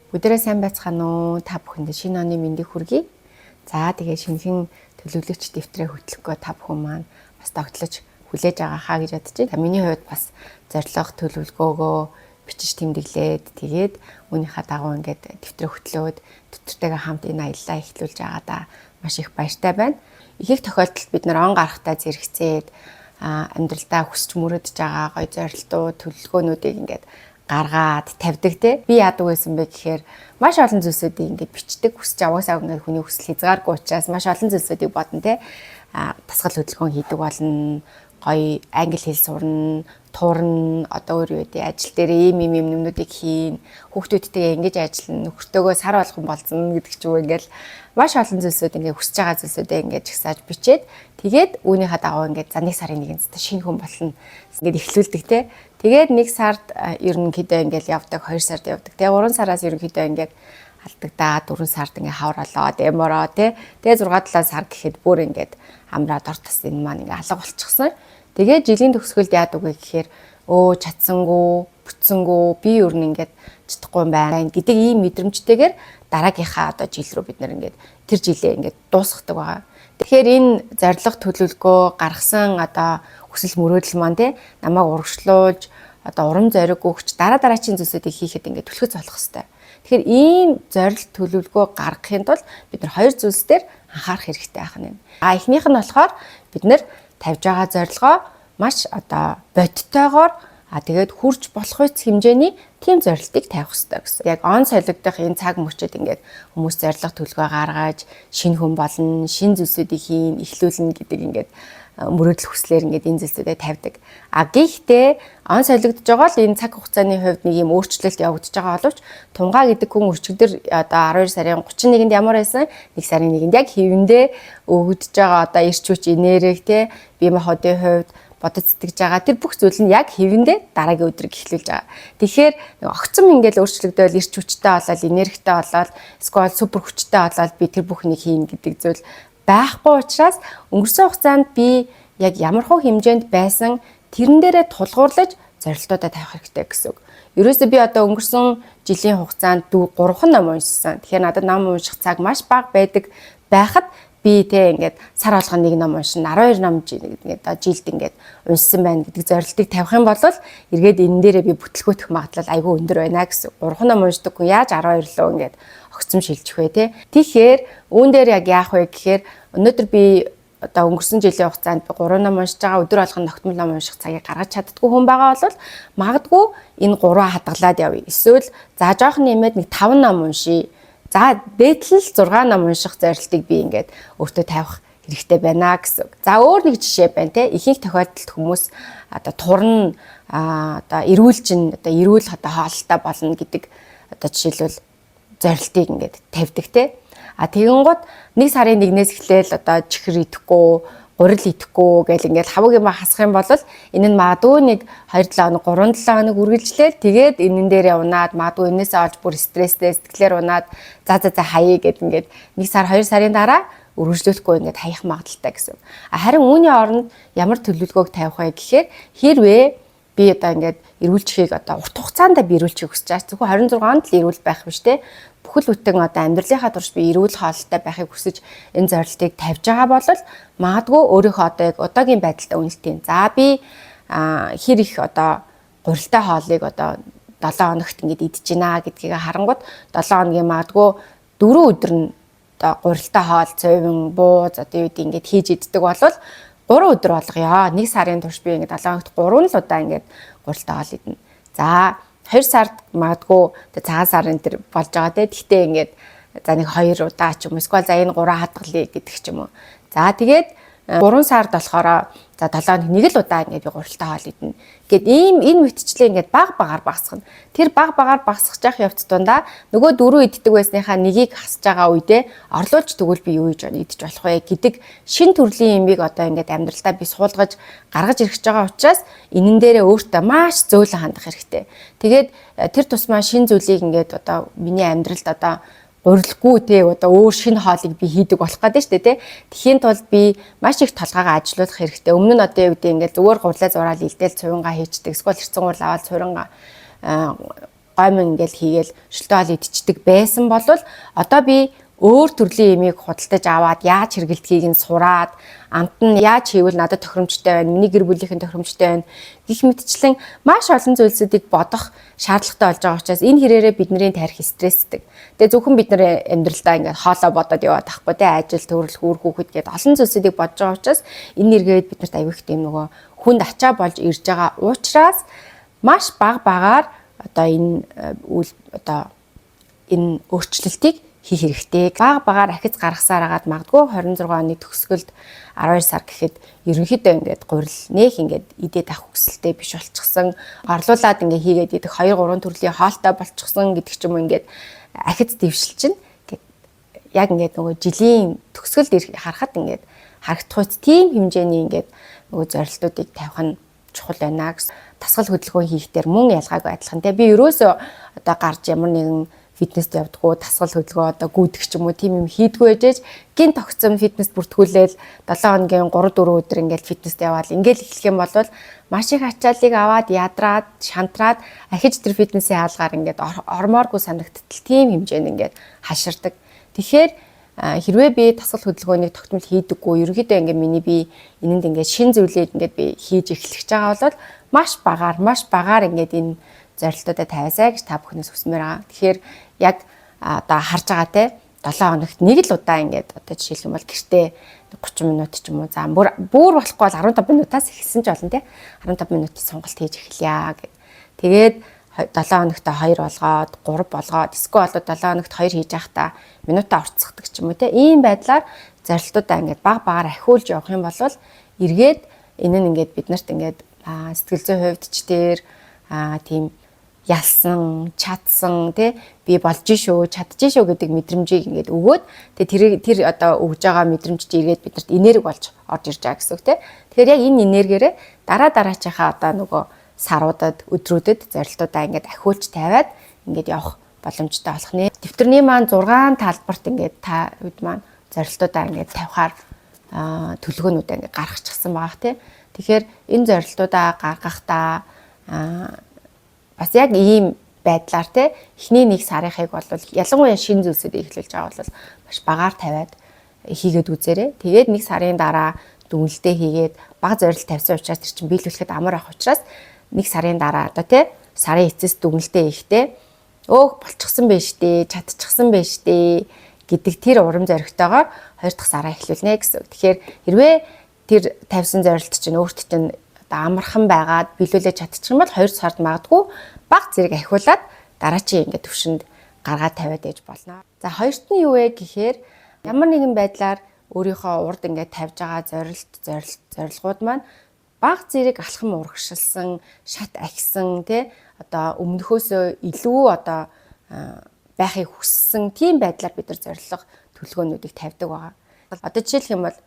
Өдрөө сайн байцгаана уу? Та бүхэндээ шинэ оны мэндийг хүргэе. За тэгээ шинэхэн төлөвлөгч дэвтрээ хөтлөхгөө та бүхэн маань бас тогтлож хүлээж байгаа хаа гэж бодож байна. Миний хувьд бас зорилго төлөвлөгөөгөө бичиж тэмдэглээд тэгээд үүнийхээ дагуу ингээд дэвтрээ хөтлөөд дэвтэртэйгээ хамт энэ аяллаа эхлүүлж байгаадаа маш их баяртай байна. Ихэнх тохиолдолд бид нэр он гарахтаа зэрэгцээд амьдралдаа хүсч мөрөдөж байгаа гоё зорилтууд, төлөвлөгөөнүүдийг ингээд гаргаад тавьдаг те. Би яадаг байсан бэ гэхээр маш олон зүйлсүүдийг ингээд бичдэг, хүсч аваасаа ингээд хүний хүсэл хязгааргүй учраас маш олон зүйлсүүдийг бодно те. Тасгал хөдөлгөөн хийдэг болно, гоё англи хэл сурна, туурна, одоо өөр юу гэдэг ажил дээр ийм юмнуудыг хийн, хүүхдүүдтэйгээ ингэж ажиллана, нөхөртөөгөө сар болгон болцсон гэдэг ч юм уу ингээл маш олон зүйлсүүд ингээд хүсэж байгаа зүйлсүүдээ ингээд жагсааж бичээд тэгээд үүнийхээ дагуу ингээд за 1 сарын 1-нд шинэ хүн болно ингээд эхлүүлдэг те. Тэгээд 1 сард ерөнхийдөө ингээд явдаг, 2 сард явдаг. Тэгээ 3 сараас ерөнхийдөө ингээд алдагдаа, 4 сард ингээд хавралоо, эмороо те. Тэгээ 6-7 сар гэхэд бүр ингээд амраад ор тас энэ маань ингээд алга болчихсон. Тэгээд жилийн төгсгөлд яадаг вэ гэхээр чадсангүй, бүтсэнгүй, би ер нь ингээд чадахгүй юм байна гэдэг ийм мэдрэмжтэйгээр дараагийнхаа одоо жил рүү бид нэр ингээд тэр жилээ ингээд дуусгадаг байгаа. Тэгэхээр энэ зорилго төлөвлөгөө гаргасан одоо хүсэл мөрөөдөл маань те намайг урагшлуулж одоо урам зориг өгч дараачийн зүйлсүүдийг хийхэд ингээд түлхэж болох хэрэгтэй. Тэгэхээр ийм зорилт төлөвлөгөө гаргахын тулд бид нар хоёр зүйлс дээр анхаарах хэрэгтэй байх нь. Эхнийх нь болохоор бид нар тавьж байгаа зорилгоо маш одоо бодиттойгоор тэгээд хүрч болох үс хэмжээний тийм зорилтыг тавих хэрэгтэй гэсэн. Яг он солигдох энэ цаг мөчид ингээд хүмүүс зорилго төлөвлөгөө гаргаж шинэ хүн болно, шинэ зүйлсүүдийг хийн, эхлүүлнэ гэдэг ингээд мөрөөдөл хүслээр ингээд энэ зүйлсүүдээ тавьдаг. Гэхдээ он солигдож байгаа л энэ цаг хугацааны хувьд нэг юм өөрчлөлт явагдаж байгаа боловч тунгаа гэдэг хүн өчигдөр одоо 12 сарын 31-нд ямар байсан 1 сарын 1-нд яг хэвэндээ өгдөж байгаа одоо эрч хүч энерги те бие махбодын хувьд бодож сэтгэж байгаа тэр бүх зүйл нь яг хэвэндээ дараагийн өдрийг эхлүүлж байгаа. Тэгэхээр огцом ингээл өөрчлөгдөөл эрч хүчтэй болоод энергитэй болоод эсвэл супер хүчтэй болоод би тэр бүхнийг хийн гэдэг зүйл байхгүй учраас өнгөрсөн хугацаанд би яг ямархуу хэмжээнд байсан тэрэн дээрээ тулгуурлаж зорилтуудаа тавих хэрэгтэй гэсэн үг. Ерөөсөө би одоо өнгөрсөн жилийн хугацаанд 3 ном уншсан. Тэгэхээр надад ном унших цаг маш бага байдаг байхад би те ингээд сар болгон 1 ном уншина 12 ном ингээд жилд ингээд уншсан байна гэдэг зорилтыг тавих юм бол эргээд энэ дээрээ би бүтлгүүтэх магадлал айгүй өндөр байна гэсэн. 3 ном уншдаг хүн яаж 12 лөө ингээд огцом шилжих вэ те. Тэгэхээр үүн дээр яг яах вэ гэхээр өнөөдөр би одоо өнгөрсөн жилийн хугацаанд 3 ном уншиж байгаа өдөр болгон тогтмол ном унших цагийг гаргаж чаддгүй хүн байгаа бол магадгүй энэ 3 хадгалаад явъя. Эсвэл за жоохон нэмээд нэг 5 ном уншия. За дээдлэл 6 ном унших зорилтыг би ингээд өөртөө тавих хэрэгтэй байна гэсэн. За өөр нэг жишээ байна те. Ихэнх тохиолдолд хүмүүс одоо турна одоо эрүүл одоо хоолтой болно гэдэг одоо жишээлбэл зорилтыг ингээд тавьдаг те. Тэгэнгუთ 1 сарын 1-ээс эхлээл одоо чихэр идэхгүй, гурил идэхгүй гэл ингээд хаваг юм хасах юм бол энэ нь магадгүй нэг 2-7 хоног, 3-7 хоног үргэлжлээл тэгээд энэн дээр явнаад магадгүй энээсээ олж бүр стресстэй сэтгэлээр унаад за хаяа гэд ингээд 1 сар 2 сарын дараа үргэлжлүүлэхгүй ингээд хаях магадaltaй гэсэн. Харин үүний оронд ямар төлөвлөгөөг тавих вэ гэхээр хэрвээ би одоо ингээд эрүүл чихийг одоо урт хугацаанд би эрүүл чих хүсэж байгаа. Зөвхөн 26 онд л эрүүл байх биш те. Бүхэл бүтэн одоо амьдралынхаа турш би эрүүл хоолтой байхыг хүсэж энэ зорилтыг тавьж байгаа бол магадгүй өөрийнхөө одоо яг одоогийн байдалтай үнэлтийн. За би хэр их одоо гурилтай хоолыг одоо 7 хоногт ингээд идэж гинэ гэдгийг харангууд 7 хоногийн магадгүй 4 өдөр нь одоо гурилтай хоол, цовин, бууз одоо юу гэдэг ингээд хийж иддэг бол 3 өдөр болгоё. 1 сарын турш би ингээд 7 хоногт 3 л удаа ингээд гурилтай хоол идэнэ. За 2 сард магадгүй цагаан сар энэ төр болж байгаа те. Гэхдээ ингээд за нэг 2 удаа ч юм уу эсвэл за энэ 3 хадгалъя гэдэг ч юм уу. За тэгээд 3 сард болохоор за 7 хоног 1 л удаа ингээд би гурилтай хоол идэнэ. Гэт энэ мэтчлээ ингээд баг багаар багасгана. Тэр баг багаар багасгах явц дундаа нөгөө 4 иддэг байсныхаа нэгийг хасж байгаа үедээ орлуулж тэгвэл би юу хийж идэж болох вэ гэдэг шин төрлийн юмыг одоо ингээд амьдралдаа би суулгаж гаргаж ирэх байгаа учраас энэн дээрээ өөртөө маш зөөлөн хандах хэрэгтэй. Тэгээд тэр тусмаа шин зүйлийг ингээд одоо миний амьдралд одоо урилгүй те одоо өөр шинэ хоолыг би хийдэг болох гэдэг шүү дээ те. Тэхийн тулд би маш их толгойгоо ажилуулах хэрэгтэй. Өмнө нь одоо юу гэдэг ингээд зүгээр гурлаа зураал илдээл цувингаа хийчдэг. Эсвэл хэрцэн гурал аваад цувингаа гомин ингээл хийгээл шөлтөө хоол идчихдэг байсан бол одоо би өөр төрлийн имийг худалдаж аваад яаж хэрэглэдгийг нь сураад амт нь яаж хийвэл надад тохиромжтой байна, миний гэр бүлийнхэн тохиромжтой байна гэх мэтчлэн маш олон зүйлсүүдийг бодох шаардлагатай болж байгаа учраас энэ хэрээрээ бидний тарих стрессдэг. Тэгээ зөвхөн бид нар амьдралдаа ингээд хоолоо бодоод яваад тахгүй те ажил, төрөл, хүүр хүүхэд гээд олон зүйлсүүдийг бодож байгаа учраас энэ нэргээд биднэрт аюулт юм нөгөө хүнд ачаа болж ирж байгаа учраас маш бага багаар одоо энэ энэ өөрчлөлтийг хийх хэрэгтэй. Бага багаар ахиц гаргасаар агаад магадгүй 26 оны төгсгөлд 12 сар гэхэд ерөнхийдөө ингээд гурил нэх ингээд идээд авах хүсэлтэй биш болчихсон. Орлуулад ингээд хийгээд идэх 2 3 төрлийн хоолтой болчихсон гэдэг ч юм уу ингээд ахиц дэвшил чинь яг ингээд нөгөө жилийн төгсгөлд харахад ингээд харагдах тийм хэмжээний ингээд нөгөө зорилтуудыг тавих нь чухал байна гэсэн. Тасгал хөдөлгөөн хийхдээ мөн ялгаагүй адилхан. Тэгээ би ерөөсөө одоо гарч ямар нэгэн фитнест явдггүй, тасгал хөдөлгөөн одоо гүйдэх ч юм уу тийм юм хийдгүй ээжээж гин тогтсон фитнест бүртгүүлээл 7 хоногийн 3 4 өдөр ингээд фитнест яваал ингээд эхлэх юм бол маш их ачааллыг аваад ядраад, шантраад ахиж тэр фитнесийн хаалгаар ингээд ормооргүй санагдтал тийм хэмжээнд ингээд хаширдаг. Тэгэхээр хэрвээ би тасгал хөдөлгөөнийг тогтмол хийдэггүй, ерөнхийдөө ингээд миний би энэнд ингээд шин зүйлээд ингээд би хийж эхлэх гэж байгаа бол маш багаар ингээд энэ зорилтуудаа тавиасаа гэж та бүхнээс хүсмээр байгаа. Тэгэхээр яг одоо харж байгаа те 7 хоногт нэг л удаа ингээд одоо жишээлх юм бол гэртээ 30 минут ч юм уу за бүр болохгүй бол 15 минутаас ихсэн ч болно те 15 минутын сонголт хийж эхэлье гэд. Тэгээд 7 хоногт 2 болгоод 3 болгоод эсвэл 7 хоногт 2 хийж явахдаа минутаа орцсохдаг ч юм уу те ийм байдлаар зорилтуудаа ингээд баг багаар ахиулж явах юм бол эргээд энэ нь ингээд биднэрт ингээд сэтгэл зүйн хувьд ч тэр тийм ялсан, чадсан тий би болж шүү, чадчих шүү гэдэг мэдрэмжийг ингээд өгөөд тэр одоо өгж байгаа мэдрэмж чи эргээд биднэрт энерги болж орж ирж байгаа гэсэн үг тий. Тэгэхээр яг энэ энергиэрээ дараачихаа одоо нөгөө саруудад, өдрүүдэд зорилтуудаа ингээд ахиулж тавиад ингээд явах боломжтой болох нэ. Дэвтэрний маань 6 талбарт ингээд та үед маань зорилтуудаа ингээд тавихаар төлөвлөгөөнүүдээ ингээд гаргачихсан байгаа тий. Тэгэхээр энэ зорилтуудаа гаргахдаа бас яг ийм байдлаар те эхний нэг сарынхыг бол ялангуяа шинэ зүйлсүүдийг эхлүүлж байгаа бол маш багаар тавиад хийгээд үзээрэй. Тэгээд нэг сарын дараа дүнэлтээ хийгээд бага зорилт тавьсан учраас тэр чинь биелүүлэхэд амар ах учраас нэг сарын дараа одоо те сарын эцэс дүнэлтээ хийхдээ болчихсон байж тээ, чадчихсан байж тээ гэдэг тэр урам зоригтойгоор 2 дахь сараа эхлүүлнэ гэсэн. Тэгэхээр хэрвээ тэр тавьсан зорилт чинь өөртөө чинь амархан байгаад биелүүлээ чадчих юм бол 2 сард магадгүй баг зэрэг ахиулаад дараачийн ингээд төвшөнд гаргаад тавиад ээж болно. За хоёрт нь юу вэ гэхээр ямар нэгэн байдлаар өөрийнхөө урд ингээд тавьж байгаа зорилгууд маань баг зэрэг алхам урагшилсан, шат ахисан тий одоо өмнөхөөсөө илүү одоо байхыг хүссэн тийм байдлаар бид нар зорилго төлөвлөгөөнүүдийг тавьдаг байгаа. Одоо жишээлх юм бол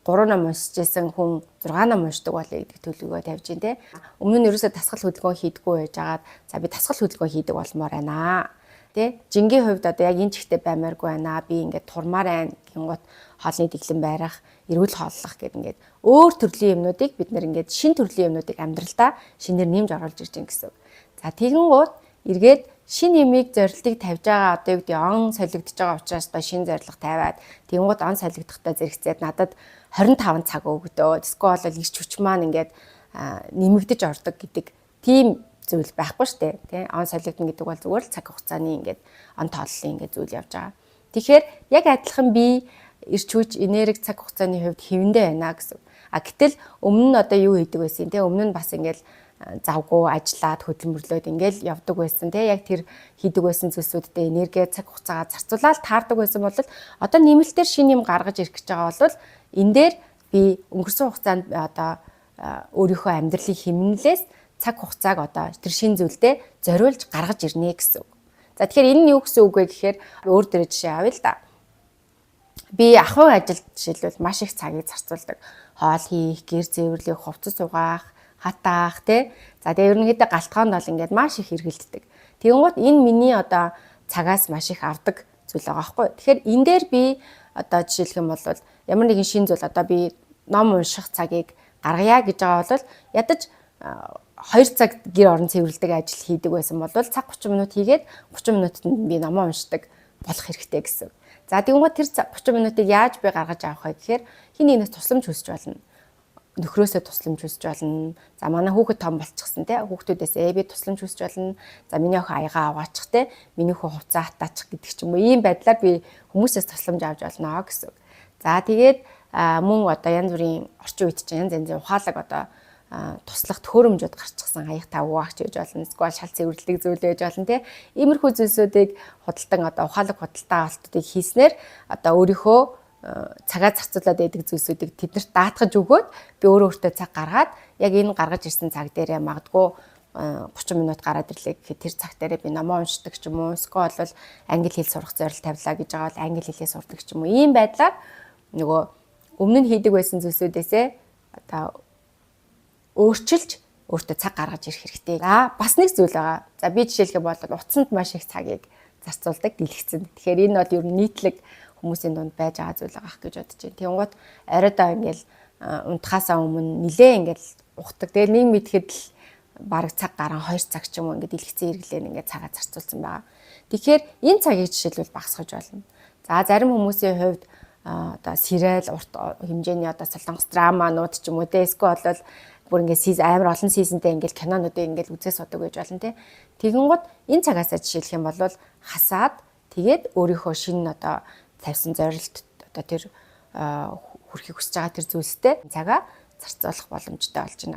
3 ном уншижсэн хүн 6 ном уншдаг болъё гэдэг төлөвлөгөө тавьж ин тэ. Өмнө нь ерөөсөө тасгал хөдөлгөөн хийдэггүй байжгаад за би тасгал хөдөлгөөн хийдэг болмоор байна. Тэ. Жингийн хувьд одоо яг энэ чигтээ баймааргүй байна. Би ингээд турмаар байна гингут хоолны дэглэн байрах, эрүүл хооллох гэдэг ингээд өөр төрлийн юмнуудыг бид нэр ингээд шин төрлийн юмнуудыг амьдралдаа шинээр нэмж оруулж ирж гин гэсэн. За тэгэнгუთ эргээд шин ямиг зорилтыг тавьж байгаа одоо юу гэдэг он солигдож байгаа учраас одоо шин зорилго тавиад тэгэнгუთ он солигдохтой зэрэгцээд надад 25 цаг өгдөө. Эсвэл бол ирч хүч маань ингээд нэмэгдэж ордог гэдэг тийм зүйл байхгүй шүү дээ. Тэ он солигдно гэдэг бол зүгээр л цаг хугацааны ингээд он тооллын ингээд зүйл явж байгаа. Тэгэхээр яг адилхан би ирч хүч энерги цаг хугацааны хувьд хэвэндээ байна гэсэн. Гэтэл өмнө нь одоо юу хийдэг байсан те өмнө нь бас ингээд завгүй ажиллаад хөдөлмөрлөөд ингээл явдаг байсан те яг тэр хийдэг байсан зүйлсүүдтэй энерги цаг хугацаагаа зарцуулаад таардаг байсан бол одоо нэмэлтээр шин юм гаргаж ирэх гэж байгаа бол энэ дээр би өнгөрсөн хугацаанд одоо өөрийнхөө амьдралыг хэмнэлээс цаг хугацааг одоо тэр шин зүйлдээ зориулж гаргаж ирнэ гэсэн үг. За тэгэхээр энэ нь юу гэсэн үг вэ гэхээр өөр дөрөв жишээ авъя л да. Би ахуй ажилд жишээлбэл маш их цагийг зарцуулдаг. Хоол хийх, гэр зэвэрлэх, хувцас угаах, хатаах тий. За тэгээ ерөнхийдөө галтгоонд бол ингээд маш их хэрэгэлддэг. Тэгэнгუთ энэ миний одоо цагаас маш их авдаг зүйл байгаа байхгүй. Тэгэхээр энэ дээр би одоо жишээлх юм бол ямар нэгэн шин зүйл одоо би ном унших цагийг гаргая гэж байгаа бол ядаж 2 цаг гэр орон цэвэрлдэг ажил хийдэг байсан бол цаг 30 минут хийгээд 30 минутанд би номоо уншдаг болох хэрэгтэй гэсэн. За тэгвэл тэр 30 минутыг яаж би гаргаж авах вэ гэхээр хин нэгнээс тусламж хүсэж болно. Нөхрөөсөө тусламж хүсэж болно. За манай хүүхэд том болчихсон те хүүхдүүдээс би тусламж хүсэж болно. За миний охин аягаа аваачих те миний хүү хувцас хатаачих гэдэг ч юм уу ийм байдлаар би хүмүүсээс тусламж авч болно гэсэн. За тэгээд мөн одоо янз бүрийн орчин үед чинь янз янзын ухаалаг одоо туслах төхөөрөмжөд гарчихсан аяг тав уугч гэж болно. Эсвэл шал цэвэрлэх зүйл байж болно те. Иймэрхүү зүйлсүүдийг худалдан одоо ухаалаг худалдаа авалтуудыг хийснээр одоо өөрийнхөө цагаа зарцуулаад байдаг зүйлсүүдийг тэднэрт даатгаж өгөөд би өөртөө цаг гаргаад яг энэ гаргаж ирсэн цаг дээрээ магадгүй 30 минут гараад ирлээ гэхэд тэр цаг дээрээ би номоо уншдаг ч юм уу эсвэл бол англи хэл сурах зорилт тавилаа гэж байгаа бол англи хэлээ сурдаг ч юм уу ийм байдлаар нөгөө өмнө нь хийдэг байсан зүйлсүүдээсээ одоо өөрчилж өөртөө цаг гаргаж ирэх хэрэгтэй. За бас нэг зүйл байгаа. За би жишээлхий бол утсанд маш их цагийг зарцуулдаг дэлгэцэн. Тэгэхээр энэ бол ер нь нийтлэг хүмүүсийн дунд байж байгаа зүйл байгаа гэж бодож байна. Тэнгуут оройдоо ингээл унтахаасаа өмнө нилээ ингээл ухдаг. Тэгэл нэг мэдхэд л бараг цаг гарan 2 цаг ч юм уу ингээд дэлгэцэн хэрэглээр ингээд цагаа зарцуулсан байгаа. Тэгэхээр энэ цагийг жишээлбэл багасгаж болно. За зарим хүмүүсийн хувьд одоо сериал урт хэмжээний одоо солонгос драманууд ч юм уу те эсвэл бол бүр ингээд амар олон сизонтэй ингээд кинонуудыг ингээд үзэх судаг гэж болно те. Тэгэн гот энэ цагаасаа жишээлх юм бол хасаад тэгээд өөрийнхөө шинэ одоо тавьсан зорилт одоо тэр хүрэхийг хүсэж байгаа тэр зүйлстэй цагаа зарцуулах боломжтой болж байна.